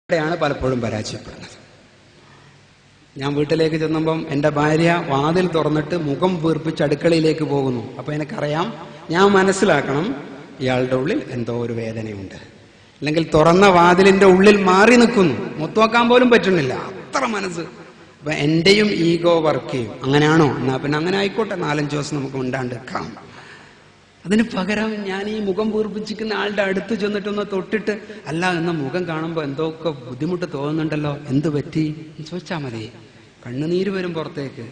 അവിടെയാണ് പലപ്പോഴും പരാജയപ്പെടുന്നത്. ഞാൻ വീട്ടിലേക്ക് ചെന്നപ്പം എൻ്റെ ഭാര്യ വാതിൽ തുറന്നിട്ട് മുഖം വീർപ്പിച്ച് അടുക്കളയിലേക്ക് പോകുന്നു. അപ്പൊ എനിക്കറിയാം, ഞാൻ മനസ്സിലാക്കണം ഇയാളുടെ ഉള്ളിൽ എന്തോ ഒരു വേദനയുണ്ട്. അല്ലെങ്കിൽ തുറന്ന വാതിലിന്റെ ഉള്ളിൽ മാറി നിൽക്കുന്നു, മുത്തോക്കാൻ പോലും പറ്റുന്നില്ല, അത്ര മനസ്സ്. അപ്പൊ എന്റെയും ഈഗോ വർക്ക് ചെയ്യും. അങ്ങനെയാണോ? എന്നാ പിന്നെ അങ്ങനെ ആയിക്കോട്ടെ, 4-5 ദിവസം നമുക്ക് ഉണ്ടാണ്ടിരിക്കാം. അതിന് പകരം ഞാൻ ഈ മുഖം വീർപ്പിച്ചിരിക്കുന്ന ആളുടെ അടുത്ത് ചെന്നിട്ടൊന്ന് തൊട്ടിട്ട്, അല്ല എന്ന മുഖം കാണുമ്പോൾ എന്തൊക്കെ ബുദ്ധിമുട്ട് തോന്നുന്നുണ്ടല്ലോ, എന്ത് പറ്റി ചോദിച്ചാൽ മതി. കണ്ണുനീര് വരും പുറത്തേക്ക്,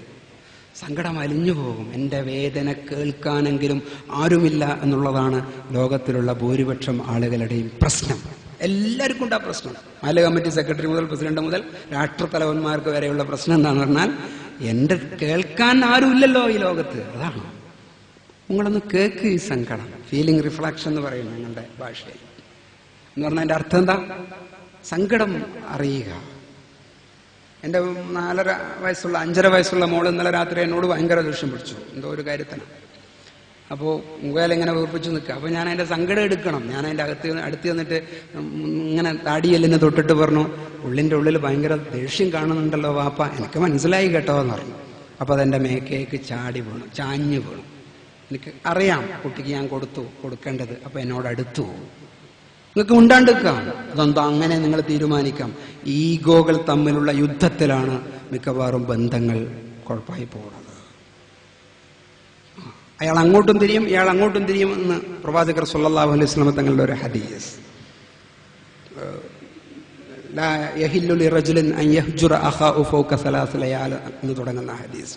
സങ്കടം അലിഞ്ഞു പോകും. എൻ്റെ വേദന കേൾക്കാനെങ്കിലും ആരുമില്ല എന്നുള്ളതാണ് ലോകത്തിലുള്ള ഭൂരിപക്ഷം ആളുകളുടെയും പ്രശ്നം. എല്ലാവർക്കും ഉണ്ട് ആ പ്രശ്നം. മഹല്ല് കമ്മിറ്റി സെക്രട്ടറി മുതൽ പ്രസിഡന്റ് മുതൽ രാഷ്ട്രതലവന്മാർക്ക് വരെയുള്ള പ്രശ്നം എന്താണെന്ന് പറഞ്ഞാൽ, എൻ്റെ കേൾക്കാൻ ആരുമില്ലല്ലോ ഈ ലോകത്ത്. അതാണ്. നിങ്ങളൊന്ന് കേൾക്ക് ഈ സങ്കടം. ഫീലിംഗ് റിഫ്ലക്ഷൻ എന്ന് പറയും ഞങ്ങളുടെ ഭാഷയിൽ. എന്ന് പറഞ്ഞാൽ എൻ്റെ അർത്ഥം എന്താ? സങ്കടം അറിയുക. എൻ്റെ 5.5 വയസ്സുള്ള മോള് ഇന്നലെ രാത്രി എന്നോട് ഭയങ്കര ദേഷ്യം പിടിച്ചു, എന്തോ ഒരു കാര്യത്തിന്. അപ്പോൾ മുഖേലിങ്ങനെ വീർപ്പിച്ചു നിൽക്കുക. അപ്പോൾ ഞാൻ അതിൻ്റെ സങ്കടം എടുക്കണം. ഞാൻ അതിൻ്റെ അടുത്ത് വന്നിട്ട് ഇങ്ങനെ താടിയെല്ലിനെ തൊട്ടിട്ട് പറഞ്ഞു, ഉള്ളിൻ്റെ ഉള്ളിൽ ഭയങ്കര ദേഷ്യം കാണുന്നുണ്ടല്ലോ വാപ്പ, എനിക്ക് മനസ്സിലായി കേട്ടോ എന്ന് പറഞ്ഞു. അപ്പോൾ അതെൻ്റെ മേക്കേക്ക് ചാടി വീണു, ചാഞ്ഞു വീണു. എനിക്ക് അറിയാം കുട്ടിക്ക് ഞാൻ കൊടുക്കേണ്ടത്. അപ്പൊ എന്നോട് അടുത്തു. നിങ്ങൾക്ക് ഉണ്ടാണ്ടിരിക്കാം. അതെന്തോ അങ്ങനെ നിങ്ങൾ തീരുമാനിക്കാം. ഈഗോകൾ തമ്മിലുള്ള യുദ്ധത്തിലാണ് മിക്കവാറും ബന്ധങ്ങൾ കുഴപ്പമായി പോകുന്നത്. അയാൾ അങ്ങോട്ടും തിരിയും, ഇയാൾ അങ്ങോട്ടും തിരിയും എന്ന് പ്രവാചകർ സല്ലല്ലാഹു അലൈഹി വസല്ലം തങ്ങളുടെ ഒരു ഹദീസ്. ലാ യഹില്ലു ലിറജുലിൻ അൻ യഹ്ജുറ അഖാഉ ഫൗക 3 ലയാൽ എന്ന് തുടങ്ങുന്ന ഹദീസ്.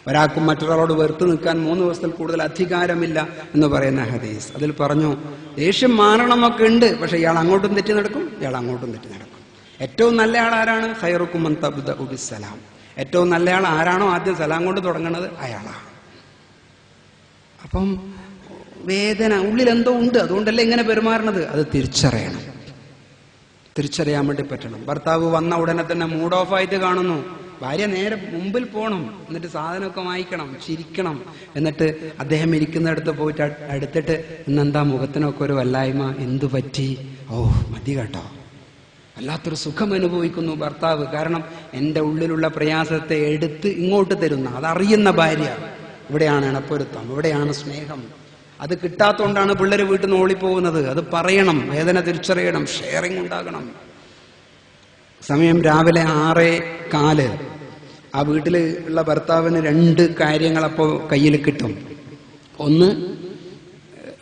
ഒരാൾക്കും മറ്റൊരാളോട് വെറുത്ത് നിൽക്കാൻ 3 ദിവസത്തിൽ കൂടുതൽ അധികാരമില്ല എന്ന് പറയുന്ന ഹദീസ്. അതിൽ പറഞ്ഞു, ദേഷ്യം മാറണമൊക്കെ ഉണ്ട്, പക്ഷെ ഇയാൾ അങ്ങോട്ടും തെറ്റി നടക്കും, ഇയാൾ അങ്ങോട്ടും തെറ്റി നടക്കും. ഏറ്റവും നല്ല ആൾ ആരാണ്? ഖൈറുക്കും മൻ തബ്ദഉ ബിസ്സലാം. ഏറ്റവും നല്ല ആൾ ആരാണോ ആദ്യം സലാം കൊണ്ട് തുടങ്ങുന്നത്, അയാളാണ്. അപ്പം വേദന ഉള്ളിൽ എന്തോ ഉണ്ട്, അതുകൊണ്ടല്ലേ ഇങ്ങനെ പെരുമാറുന്നത്. അത് തിരിച്ചറിയണം, തിരിച്ചറിയാൻ വേണ്ടി പറ്റണം. ഭർത്താവ് വന്ന ഉടനെ തന്നെ മൂഡ് ഓഫ് ആയിട്ട് കാണുന്നു, ഭാര്യ നേരെ മുമ്പിൽ പോകണം, എന്നിട്ട് സാധനമൊക്കെ വാങ്ങിക്കണം, ചിരിക്കണം. എന്നിട്ട് അദ്ദേഹം ഇരിക്കുന്നിടത്ത് പോയിട്ട് അടുത്തിട്ട്, ഇന്നെന്താ മുഖത്തിനൊക്കെ ഒരു വല്ലായ്മ, എന്തു പറ്റി? ഓ മതി കേട്ടോ. വല്ലാത്തൊരു സുഖം അനുഭവിക്കുന്നു ഭർത്താവ്. കാരണം എൻ്റെ ഉള്ളിലുള്ള പ്രയാസത്തെ എടുത്ത് ഇങ്ങോട്ട് തരുന്ന, അതറിയുന്ന ഭാര്യ. ഇവിടെയാണ് ഇണപ്പൊരുത്തം, ഇവിടെയാണ് സ്നേഹം. അത് കിട്ടാത്തതുകൊണ്ടാണ് പിള്ളേർ വീട്ടിൽ നിന്ന് ഓടിപ്പോകുന്നത്. അത് പറയണം, വേദന തിരിച്ചറിയണം, ഷെയറിങ് ഉണ്ടാകണം. സമയം രാവിലെ 6:15. ആ വീട്ടിൽ ഉള്ള ഭർത്താവിന് 2 കാര്യങ്ങളപ്പോൾ കയ്യിൽ കിട്ടും. ഒന്ന്,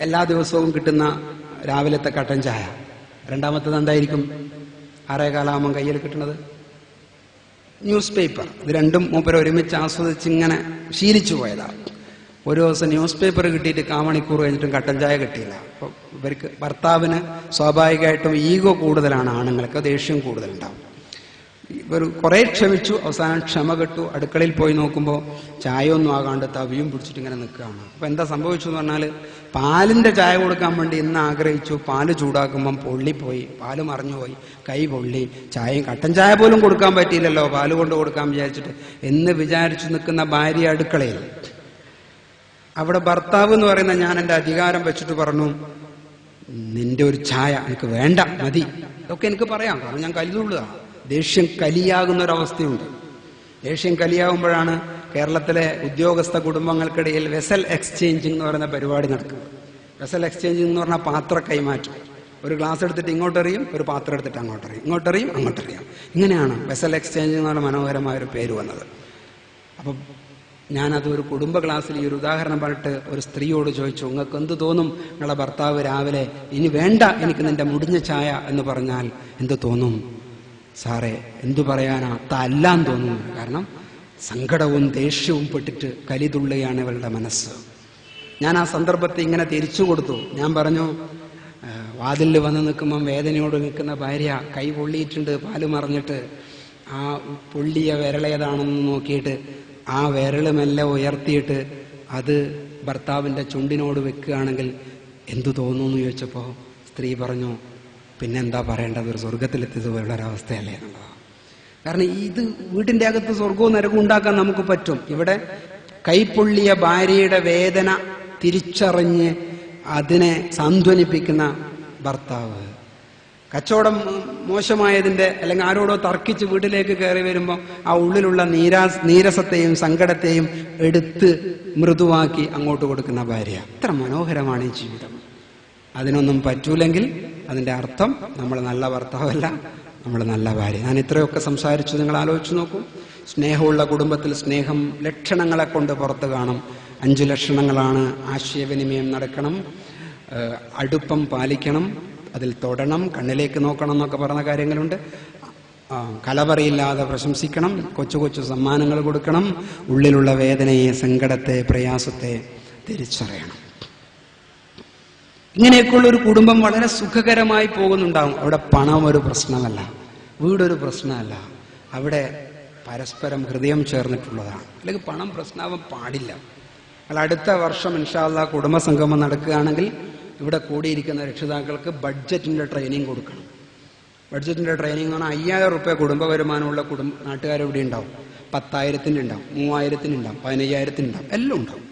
എല്ലാ ദിവസവും കിട്ടുന്ന രാവിലത്തെ കട്ടൻ ചായ. രണ്ടാമത്തത് എന്തായിരിക്കും? 6:15 കയ്യിൽ കിട്ടുന്നത് ന്യൂസ് പേപ്പർ. ഇത് രണ്ടും മൂപ്പര് ഒരുമിച്ച് ആസ്വദിച്ച് ഇങ്ങനെ ശീലിച്ചു പോയതാണ്. ഒരു ദിവസം ന്യൂസ് പേപ്പർ കിട്ടിയിട്ട് 1/4 മണിക്കൂർ കഴിഞ്ഞിട്ടും കട്ടൻ ചായ കിട്ടിയില്ല. അപ്പോൾ ഇവർക്ക് ഭർത്താവിന് സ്വാഭാവികമായിട്ടും ഈഗോ കൂടുതലാണ്, ആണുങ്ങൾക്ക് ദേഷ്യം കൂടുതലുണ്ടാവും. ഇവർ കുറെ ക്ഷമിച്ചു, അവസാനം ക്ഷമ കെട്ടു. അടുക്കളയിൽ പോയി നോക്കുമ്പോൾ ചായ ഒന്നും ആകാണ്ട് തവിയും പിടിച്ചിട്ട് ഇങ്ങനെ നിൽക്കുകയാണ്. അപ്പൊ എന്താ സംഭവിച്ചു എന്ന് പറഞ്ഞാൽ, പാലിന്റെ ചായ കൊടുക്കാൻ വേണ്ടി ഇന്ന് ആഗ്രഹിച്ചു, പാല് ചൂടാക്കുമ്പം പൊള്ളിപ്പോയി, പാല് മറിഞ്ഞുപോയി, കൈ പൊള്ളി, ചായയും കട്ടൻ ചായ പോലും കൊടുക്കാൻ പറ്റിയില്ലല്ലോ, പാല് കൊണ്ട് കൊടുക്കാൻ വിചാരിച്ചിട്ട് എന്ന് വിചാരിച്ചു നിൽക്കുന്ന ഭാര്യ അടുക്കളയിൽ. അവിടെ ഭർത്താവ് എന്ന് പറയുന്ന ഞാൻ എൻ്റെ അധികാരം വെച്ചിട്ട് പറഞ്ഞു, നിന്റെ ഒരു ചായ എനിക്ക് വേണ്ട, മതി. ഇതൊക്കെ എനിക്ക് പറയാം, കാരണം ഞാൻ കലിതുള്ളുക. ദേഷ്യം കലിയാകുന്ന ഒരവസ്ഥയുണ്ട്. ദേഷ്യം കലിയാകുമ്പോഴാണ് കേരളത്തിലെ ഉദ്യോഗസ്ഥ കുടുംബങ്ങൾക്കിടയിൽ വെസൽ എക്സ്ചേഞ്ചിങ് എന്ന് പറയുന്ന പരിപാടി നടക്കുന്നത്. വെസൽ എക്സ്ചേഞ്ചിങ് എന്ന് പറഞ്ഞാൽ പാത്ര കൈമാറ്റം. ഒരു ഗ്ലാസ് എടുത്തിട്ട് ഇങ്ങോട്ടെറിയും, ഒരു പാത്രം എടുത്തിട്ട് അങ്ങോട്ടെറിയും, ഇങ്ങോട്ടെറിയും അങ്ങോട്ടെറിയും. ഇങ്ങനെയാണ് വെസൽ എക്സ്ചേഞ്ചിങ് എന്ന് പറഞ്ഞ മനോഹരമായൊരു പേര് വന്നത്. അപ്പം ഞാനത് ഒരു കുടുംബ ക്ലാസ്സിൽ ഈ ഒരു ഉദാഹരണം പറഞ്ഞിട്ട് ഒരു സ്ത്രീയോട് ചോദിച്ചു, നിങ്ങൾക്ക് എന്ത് തോന്നും നിങ്ങളുടെ ഭർത്താവ് രാവിലെ ഇനി വേണ്ട എനിക്ക് നിന്റെ മുടിഞ്ഞ ചായ എന്ന് പറഞ്ഞാൽ എന്ത് തോന്നും? സാറേ എന്തു പറയാനാ, തല്ലാൻ തോന്നുന്നു. കാരണം സങ്കടവും ദേഷ്യവും പെട്ടിട്ട് കലിതുള്ളുകയാണ് ഇവളുടെ മനസ്സ്. ഞാൻ ആ സന്ദർഭത്തെ ഇങ്ങനെ തിരിച്ചു കൊടുത്തു. ഞാൻ പറഞ്ഞു, വാതിലിൽ വന്ന് നിൽക്കുമ്പം വേദനയോട് നിൽക്കുന്ന ഭാര്യ കൈ പൊള്ളിയിട്ടുണ്ട്, പാല് മറിഞ്ഞിട്ട്. ആ പൊള്ളിയ വിരളേതാണെന്ന് നോക്കിയിട്ട് ആ വിരല് മെല്ലെ ഉയർത്തിയിട്ട് അത് ഭർത്താവിൻ്റെ ചുണ്ടിനോട് വെക്കുകയാണെങ്കിൽ എന്തു തോന്നുന്നു ചോദിച്ചപ്പോൾ സ്ത്രീ പറഞ്ഞു, പിന്നെന്താ പറയേണ്ടത്, ഒരു സ്വർഗത്തിലെത്തിയത് പോലുള്ള ഒരവസ്ഥയല്ലേ എന്നുള്ളതാണ്. കാരണം ഇത് വീട്ടിൻ്റെ അകത്ത് സ്വർഗവും നരകവും ഉണ്ടാക്കാൻ നമുക്ക് പറ്റും. ഇവിടെ കൈപ്പൊള്ളിയ ഭാര്യയുടെ വേദന തിരിച്ചറിഞ്ഞ് അതിനെ സാന്ത്വനിപ്പിക്കുന്ന ഭർത്താവ്, കച്ചവടം മോശമായതിന്റെ അല്ലെങ്കിൽ ആരോടോ തർക്കിച്ച് വീട്ടിലേക്ക് കയറി വരുമ്പോൾ ആ ഉള്ളിലുള്ള നീരസത്തെയും സങ്കടത്തെയും എടുത്ത് മൃദുവാക്കി അങ്ങോട്ട് കൊടുക്കുന്ന ഭാര്യ. എത്ര മനോഹരമാണ് ഈ ജീവിതം. അതിനൊന്നും പറ്റൂലെങ്കിൽ അതിന്റെ അർത്ഥം നമ്മൾ നല്ല ഭർത്താവല്ല, നമ്മൾ നല്ല ഭാര്യ. ഞാൻ ഇത്രയൊക്കെ സംസാരിച്ചു, നിങ്ങൾ ആലോചിച്ച് നോക്കൂ. സ്നേഹമുള്ള കുടുംബത്തിൽ സ്നേഹം ലക്ഷണങ്ങളെ കൊണ്ട് പുറത്ത് കാണും. 5 ലക്ഷണങ്ങളാണ്. ആശയവിനിമയം നടക്കണം, അടുപ്പം പാലിക്കണം, അതിൽ തൊടണം, കണ്ണിലേക്ക് നോക്കണം എന്നൊക്കെ പറഞ്ഞ കാര്യങ്ങളുണ്ട്. കലവറയില്ലാതെ പ്രശംസിക്കണം, കൊച്ചു കൊച്ചു സമ്മാനങ്ങൾ കൊടുക്കണം, ഉള്ളിലുള്ള വേദനയെ, സങ്കടത്തെ, പ്രയാസത്തെ തിരിച്ചറിയണം. ഇങ്ങനെയൊക്കെയുള്ളൊരു കുടുംബം വളരെ സുഖകരമായി പോകുന്നുണ്ടാവും. അവിടെ പണം ഒരു പ്രശ്നമല്ല, വീടൊരു പ്രശ്നമല്ല, അവിടെ പരസ്പരം ഹൃദയം ചേർന്നിട്ടുള്ളതാണ്. അല്ലെങ്കിൽ പണം പ്രശ്നമാവാൻ പാടില്ല. അല്ല, അടുത്ത വർഷം ഇൻഷാ അല്ലാഹ് കുടുംബസംഗമം നടക്കുകയാണെങ്കിൽ ഇവിടെ കൂടിയിരിക്കുന്ന രക്ഷിതാക്കൾക്ക് ബഡ്ജറ്റിന്റെ ട്രെയിനിങ് കൊടുക്കണം. ബഡ്ജറ്റിന്റെ ട്രെയിനിങ് എന്ന് പറഞ്ഞാൽ 5000 രൂപ കുടുംബ വരുമാനമുള്ള നാട്ടുകാരെവിടെ ഉണ്ടാവും. 10,000 ഉണ്ടാവും, 3000 ഉണ്ടാവും, 15,000 ഉണ്ടാവും, എല്ലാം ഉണ്ടാവും.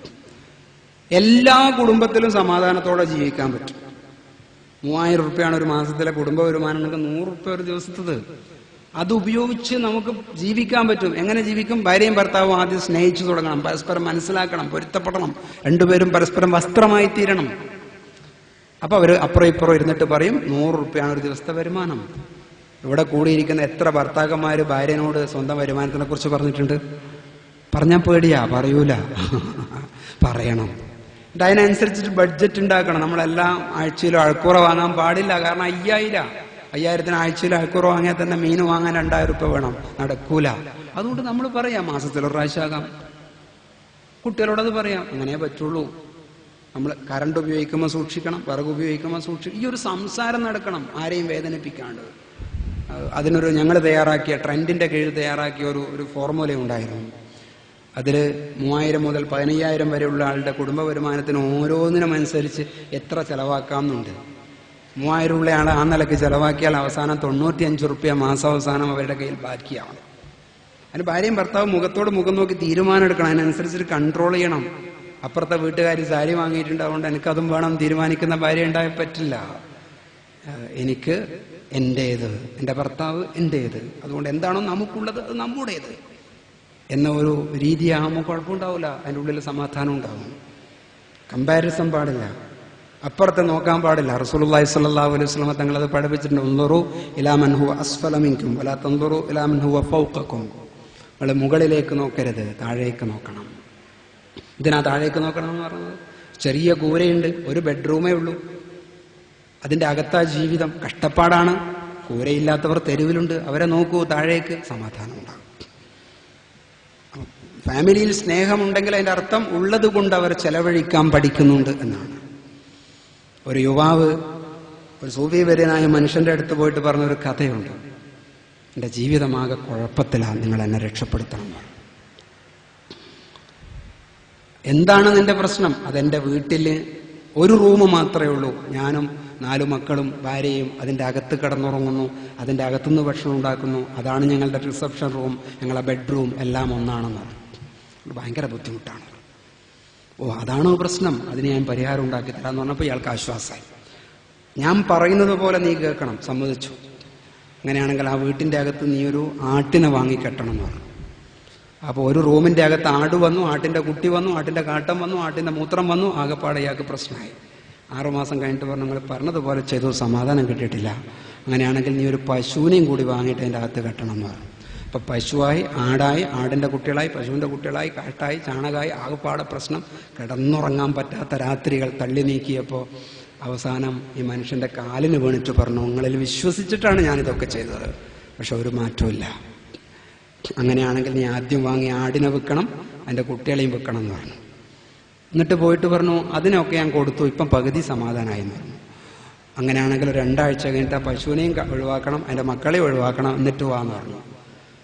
എല്ലാ കുടുംബത്തിലും സമാധാനത്തോടെ ജീവിക്കാൻ പറ്റും. 3000 രൂപയാണ് ഒരു മാസത്തിലെ കുടുംബ വരുമാനം ഉണ്ടെങ്കിൽ 100 രൂപ ഒരു ദിവസത്തത്. അത് ഉപയോഗിച്ച് നമുക്ക് ജീവിക്കാൻ പറ്റും. എങ്ങനെ ജീവിക്കും? ഭാര്യയും ഭർത്താവും ആദ്യം സ്നേഹിച്ചു തുടങ്ങണം, പരസ്പരം മനസ്സിലാക്കണം, പൊരുത്തപ്പെടണം, രണ്ടുപേരും പരസ്പരം വസ്ത്രമായി തീരണം. അപ്പൊ അവര് അപ്പുറം ഇപ്പുറം ഇരുന്നിട്ട് പറയും 100 രൂപയാണ് ഒരു ദിവസത്തെ വരുമാനം. ഇവിടെ കൂടിയിരിക്കുന്ന എത്ര ഭർത്താക്കന്മാര് ഭാര്യനോട് സ്വന്തം വരുമാനത്തിനെ കുറിച്ച് പറഞ്ഞിട്ടുണ്ട്? പറഞ്ഞാൽ പേടിയാ, പറയൂല. പറയണം. അതിനനുസരിച്ചിട്ട് ബഡ്ജറ്റ് ഉണ്ടാക്കണം. നമ്മളെല്ലാം ആഴ്ചയിലും അഴക്കൂറ വാങ്ങാൻ പാടില്ല. കാരണം 5000 ആഴ്ചയിൽ അഴക്കൂറ വാങ്ങിയാൽ തന്നെ മീൻ വാങ്ങാൻ 2000 രൂപ വേണം. നടക്കൂല. അതുകൊണ്ട് നമ്മൾ പറയാം മാസത്തിൽ ഒരു പ്രാവശ്യമാകാം. കുട്ടികളോടത് പറയാം, അങ്ങനെ പറ്റുള്ളൂ. നമ്മൾ കറണ്ട് ഉപയോഗിക്കുമ്പോൾ സൂക്ഷിക്കണം, വിറക് ഉപയോഗിക്കുമ്പോൾ സൂക്ഷിക്കണം. ഈ ഒരു സംസാരം നടക്കണം, ആരെയും വേദനിപ്പിക്കാണ്ട്. അതിനൊരു ഞങ്ങൾ തയ്യാറാക്കിയ ട്രെൻഡിന്റെ കീഴിൽ തയ്യാറാക്കിയ ഒരു ഫോർമുല ഉണ്ടായിരുന്നു. അതിൽ 3000 മുതൽ 15,000 വരെയുള്ള ആളുടെ കുടുംബ വരുമാനത്തിന് ഓരോന്നിനും അനുസരിച്ച് എത്ര ചെലവാക്കാമെന്നുണ്ട്. 3000 ഉള്ള ആൾ ആ നിലയ്ക്ക് ചെലവാക്കിയാൽ അവസാനം 95 രൂപ മാസാവസാനം അവരുടെ കയ്യിൽ ബാക്കിയാവണം. അതിന് ഭാര്യയും ഭർത്താവും മുഖത്തോട് മുഖം നോക്കി തീരുമാനം എടുക്കണം. അതിനനുസരിച്ച് കൺട്രോൾ ചെയ്യണം. അപ്പുറത്തെ വീട്ടുകാർ സാരി വാങ്ങിയിട്ടുണ്ട്, അതുകൊണ്ട് എനിക്കതും വേണം തീരുമാനിക്കുന്ന ഭാര്യ ഉണ്ടായ പറ്റില്ല. എനിക്ക് എൻ്റേത്, എൻ്റെ ഭർത്താവ് എൻ്റേത്, അതുകൊണ്ട് എന്താണോ നമുക്കുള്ളത് അത് നമ്മുടേത് എന്ന ഒരു രീതിയാകുമ്പോൾ കുഴപ്പമുണ്ടാവില്ല. അതിൻ്റെ ഉള്ളിൽ സമാധാനം ഉണ്ടാവും. കമ്പാരിസൺ പാടില്ല, അപ്പുറത്തെ നോക്കാൻ പാടില്ല. റസൂലുള്ളാഹി സ്വല്ലല്ലാഹു അലൈഹി വസല്ലം തങ്ങൾ അത് പഠിപ്പിച്ചിട്ടുണ്ട്. ഉൻദുറു ഇലാ മൻ ഹുവ അസ്ഫല മിൻകും വലാ തൻദുറു ഇലാ മൻ ഹുവ ഫൗഖക്കും. നിങ്ങൾ മുകളിലേക്ക് നോക്കരുത്, താഴേക്ക് നോക്കണം. ഇതിനാ താഴേക്ക് നോക്കണം എന്ന് പറയുന്നത്? ചെറിയ കൂരയുണ്ട്, ഒരു ബെഡ്റൂമേ ഉള്ളൂ, അതിൻ്റെ അകത്താ ജീവിതം. കഷ്ടപ്പാടാണ്. കൂരയില്ലാത്തവർ തെരുവിലുണ്ട്, അവരെ നോക്കൂ, താഴേക്ക്. സമാധാനം ഉണ്ടാകും. ഫാമിലിയിൽ സ്നേഹമുണ്ടെങ്കിൽ അതിൻ്റെ അർത്ഥം ഉള്ളത് കൊണ്ട് അവർ ചെലവഴിക്കാൻ പഠിക്കുന്നുണ്ട് എന്നാണ്. ഒരു യുവാവ് ഒരു സൂഫിവര്യനായ മനുഷ്യന്റെ അടുത്ത് പോയിട്ട് പറഞ്ഞൊരു കഥയുണ്ട്. എൻ്റെ ജീവിതമാകെ കുഴപ്പത്തിലാണ്, നിങ്ങൾ എന്നെ രക്ഷപ്പെടുത്തണം. എന്താണ് നിന്റെ പ്രശ്നം? അതെൻ്റെ വീട്ടിൽ ഒരു റൂം മാത്രമേ ഉള്ളൂ, ഞാനും 4 മക്കളും ഭാര്യയും അതിൻ്റെ അകത്ത് കിടന്നുറങ്ങുന്നു, അതിൻ്റെ അകത്തുനിന്ന് ഭക്ഷണം ഉണ്ടാക്കുന്നു, അതാണ് ഞങ്ങളുടെ റിസപ്ഷൻ റൂം, ഞങ്ങളുടെ ബെഡ്റൂം എല്ലാം ഒന്നാണെന്ന് പറഞ്ഞു. ഭയങ്കര ബുദ്ധിമുട്ടാണ്. ഓ, അതാണോ പ്രശ്നം? അതിന് ഞാൻ പരിഹാരം ഉണ്ടാക്കി തരാമെന്ന് പറഞ്ഞപ്പോൾ ഇയാൾക്ക് ആശ്വാസമായി. ഞാൻ പറയുന്നത് പോലെ നീ കേൾക്കണം. സമ്മതിച്ചു. അങ്ങനെയാണെങ്കിൽ ആ വീട്ടിൻ്റെ അകത്ത് നീ ഒരു ആട്ടിനെ വാങ്ങിക്കെട്ടണം എന്ന് പറഞ്ഞു. അപ്പോൾ ഒരു റൂമിൻ്റെ അകത്ത് ആട് വന്നു, ആട്ടിൻ്റെ കുട്ടി വന്നു, ആട്ടിൻ്റെ കാട്ടം വന്നു, ആട്ടിൻ്റെ മൂത്രം വന്നു. ആകെപ്പാടെ ഇയാൾക്ക് പ്രശ്നമായി. 6 മാസം കഴിഞ്ഞിട്ട് പറഞ്ഞു, നിങ്ങൾ പറഞ്ഞതുപോലെ ചെയ്തു, സമാധാനം കിട്ടിയിട്ടില്ല. അങ്ങനെയാണെങ്കിൽ നീ ഒരു പശുവിനെയും കൂടി വാങ്ങിയിട്ട് അതിൻ്റെ അകത്ത് കെട്ടണം എന്ന് പറഞ്ഞു. അപ്പം പശുവായി, ആടായി, ആടിൻ്റെ കുട്ടികളായി, പശുവിൻ്റെ കുട്ടികളായി, കാട്ടായി, ചാണകമായി, ആകെപ്പാടെ പ്രശ്നം. കിടന്നുറങ്ങാൻ പറ്റാത്ത രാത്രികൾ തള്ളി നീക്കിയപ്പോൾ അവസാനം ഈ മനുഷ്യൻ്റെ കാലിന് വീണിട്ട് പറഞ്ഞു, നിങ്ങളിൽ വിശ്വസിച്ചിട്ടാണ് ഞാനിതൊക്കെ ചെയ്തത്, പക്ഷെ ഒരു മാറ്റമില്ല. അങ്ങനെയാണെങ്കിൽ നീ ആദ്യം വാങ്ങി ആടിനെ വെക്കണം, അതിൻ്റെ കുട്ടികളെയും വെക്കണം എന്ന് പറഞ്ഞു. എന്നിട്ട് പോയിട്ട് പറഞ്ഞു, അതിനൊക്കെ ഞാൻ കൊടുത്തു, ഇപ്പം പകുതി സമാധാനമായി എന്ന് പറഞ്ഞു. അങ്ങനെയാണെങ്കിൽ 2 ആഴ്ച കഴിഞ്ഞിട്ട് ആ പശുവിനെയും ഒഴിവാക്കണം, അതിൻ്റെ മക്കളെ ഒഴിവാക്കണം, എന്നിട്ട് വാന്ന് പറഞ്ഞു.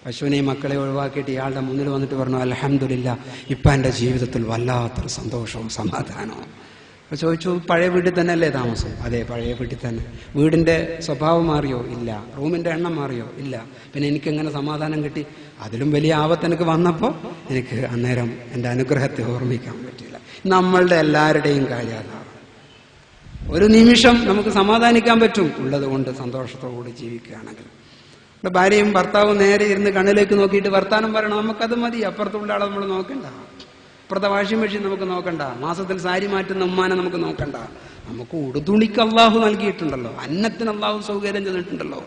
പശുവിനെയും മക്കളെ ഒഴിവാക്കിയിട്ട് ഇയാളുടെ മുന്നിൽ വന്നിട്ട് പറഞ്ഞു, അൽഹംദുലില്ലാ, ഇപ്പം എൻ്റെ ജീവിതത്തിൽ വല്ലാത്തൊരു സന്തോഷവും സമാധാനവും. അപ്പോൾ ചോദിച്ചു, പഴയ വീട്ടിൽ തന്നെ അല്ലേ താമസം? അതെ, പഴയ വീട്ടിൽ തന്നെ. വീടിൻ്റെ സ്വഭാവം മാറിയോ? ഇല്ല. റൂമിൻ്റെ എണ്ണം മാറിയോ? ഇല്ല. പിന്നെ എനിക്കെങ്ങനെ സമാധാനം കിട്ടി? അതിലും വലിയ ആപത്ത് എനിക്ക് വന്നപ്പോൾ എനിക്ക് അന്നേരം എൻ്റെ അനുഗ്രഹത്തെ ഓർമ്മിക്കാൻ പറ്റില്ല. നമ്മളുടെ എല്ലാവരുടെയും കാര്യം അതാണ്. ഒരു നിമിഷം നമുക്ക് സമാധാനിക്കാൻ പറ്റും ഉള്ളത് കൊണ്ട് സന്തോഷത്തോടുകൂടി ജീവിക്കുകയാണെങ്കിൽ. നമ്മുടെ ഭാര്യയും ഭർത്താവും നേരെ ഇരുന്ന് കണ്ണിലേക്ക് നോക്കിയിട്ട് വർത്താനം പറയണം, നമുക്കത് മതി. അപ്പുറത്തുള്ള ആളെ നമ്മൾ നോക്കണ്ട, അപ്പുറത്തെ വാഷിംഗ് മെഷീൻ നമുക്ക് നോക്കണ്ട, മാസത്തിൽ സാരി മാറ്റുന്ന ഉമ്മാനെ നമുക്ക് നോക്കണ്ട. നമുക്ക് ഉടുതുണിക്ക് അള്ളാഹു നൽകിയിട്ടുണ്ടല്ലോ, അന്നത്തിന് അള്ളാഹു സൗകര്യം ചെയ്തിട്ടുണ്ടല്ലോ.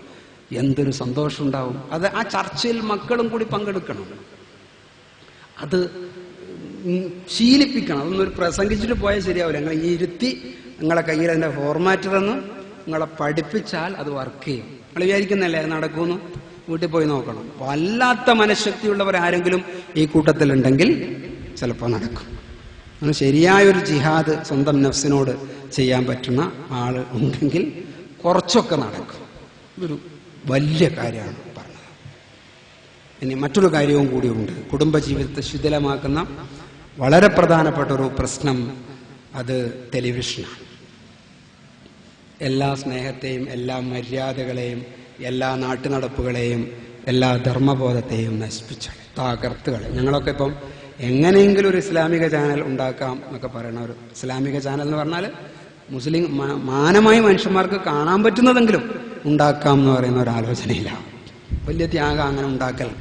എന്തൊരു സന്തോഷം ഉണ്ടാവും. അത് ആ ചർച്ചയിൽ മക്കളും കൂടി പങ്കെടുക്കണം, അത് ശീലിപ്പിക്കണം. അതൊന്നും ഒരു പ്രസംഗിച്ചിട്ട് പോയാൽ ശരിയാവില്ല. നിങ്ങൾ ഈ ഇരുത്തി നിങ്ങളെ കയ്യിൽ അതിൻ്റെ ഫോർമാറ്റ് തന്ന് നിങ്ങളെ പഠിപ്പിച്ചാൽ അത് വർക്ക് ചെയ്യും. നിങ്ങൾ വിചാരിക്കുന്നല്ലേ നടക്കുമെന്ന്? വീട്ടിൽ പോയി നോക്കണം. വല്ലാത്ത മനഃശക്തിയുള്ളവരാരെങ്കിലും ഈ കൂട്ടത്തിലുണ്ടെങ്കിൽ ചിലപ്പോൾ നടക്കും. അങ്ങനെ ശരിയായൊരു ജിഹാദ് സ്വന്തം നഫ്സിനോട് ചെയ്യാൻ പറ്റുന്ന ആൾ ഉണ്ടെങ്കിൽ കുറച്ചൊക്കെ നടക്കും. ഇതൊരു വലിയ കാര്യമാണ് പറഞ്ഞത്. ഇനി മറ്റൊരു കാര്യവും കൂടിയുണ്ട്. കുടുംബജീവിതത്തെ ശിഥിലമാക്കുന്ന വളരെ പ്രധാനപ്പെട്ട ഒരു പ്രശ്നം, അത് ടെലിവിഷനാണ്. എല്ലാ സ്നേഹത്തെയും എല്ലാ മര്യാദകളെയും എല്ലാ നാട്ടുനടപ്പുകളെയും എല്ലാ ധർമ്മബോധത്തെയും നശിപ്പിച്ചു തകർത്തുകളെ. ഞങ്ങളൊക്കെ ഇപ്പം എങ്ങനെയെങ്കിലും ഒരു ഇസ്ലാമിക ചാനൽ ഉണ്ടാക്കാം എന്നൊക്കെ പറയണ ഒരു ഇസ്ലാമിക ചാനൽ എന്ന് പറഞ്ഞാൽ മുസ്ലിം മാനമായി മനുഷ്യന്മാർക്ക് കാണാൻ പറ്റുന്നതെങ്കിലും ഉണ്ടാക്കാം എന്ന് പറയുന്ന ഒരു ആലോചനയില്ല. വലിയ ത്യാഗം അങ്ങനെ ഉണ്ടാക്കൽ